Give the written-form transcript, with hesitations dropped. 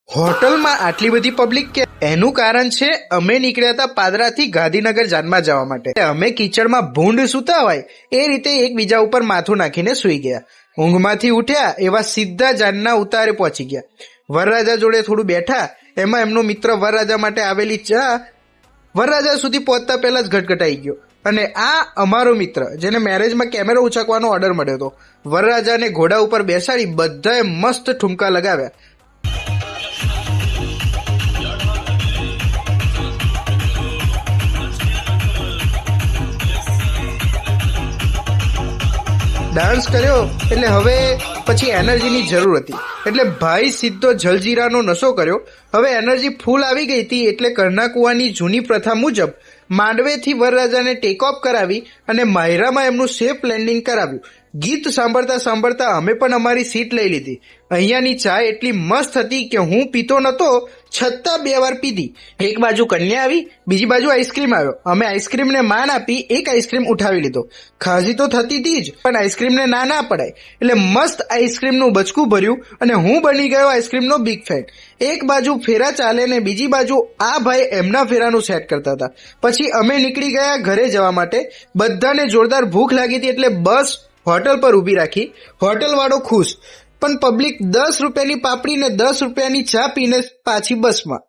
હોટલમાં આટલી બધી પબ્લિક કે એનું કારણ છે અમે નીકળ્યા હતા પાદરાથી ગાંધીનગર જાનમાં જવા માટે. અમે કિચડમાં ભૂંડ સૂતા હોય એ રીતે એકબીજા ઉપર માથું નાખીને સૂઈ ગયા. ઊંઘમાંથી ઉઠ્યા એવા સીધા જાનના ઉતારે પહોંચી ગયા. વરરાજા જોડે થોડું બેઠા, એમાં એમનો મિત્ર વરરાજા માટે આવેલી ચા વરરાજા સુધી પહોંચતા પહેલા જ ઘટઘટાઈ ગયો. અને આ અમારો મિત્ર જેને મેરેજમાં કેમેરો ઉછાકવાનો ઓર્ડર મળ્યો હતો. વરરાજાને ઘોડા ઉપર બેસાડી બધાએ મસ્ત ઠુમકા લગાવ્યા. ડાન્સ કર્યો એટલે હવે પછી એનર્જીની જરૂર હતી, એટલે ભાઈ સીધો જલજીરાનો નશો કર્યો. હવે એનર્જી ફૂલ આવી ગઈ હતી એટલે કરના કુવાની જૂની પ્રથા મુજબ માંડવેથી વરરાજાને ટેક ઓફ કરાવી અને માયરામાં એમનું સેફ લેન્ડિંગ કરાવ્યું. ગીત સાંભળતા સાંભળતા અમે પણ અમારી સીટ લઈ લીધી. અહીંયાની ચા એટલી મસ્ત હતી કે હું પીતો નતો છતાં 2 વાર પીધી. એક બાજુ કન્યા આવી, બીજી બાજુ આઈસ્ક્રીમ આવ્યો. અમે આઈસ્ક્રીમને માન આપી એક આઈસ્ક્રીમ ઉઠાવી લીધો. ખાસી તો થતી હતી જ, પણ આઈસ્ક્રીમને ના પડાય એટલે મસ્ત આઈસ્ક્રીમનું બચકું ભર્યું અને હું બની ગયો આઈસ્ક્રીમનો બિગ ફેન. એક બાજુ ફેરા ચાલે ને બીજી બાજુ આ ભાઈ એમના ફેરાનું સેટ કરતા હતા. પછી અમે નીકળી ગયા ઘરે જવા માટે. બધાને જોરદાર ભૂખ લાગી હતી એટલે બસ હોટલ પર ઊભી રાખી. હોટલ વાળો ખુશ, પણ પબ્લિક 10 રૂપિયાની પાપડી ને 10 રૂપિયાની ચા પીને પાછી બસમાં.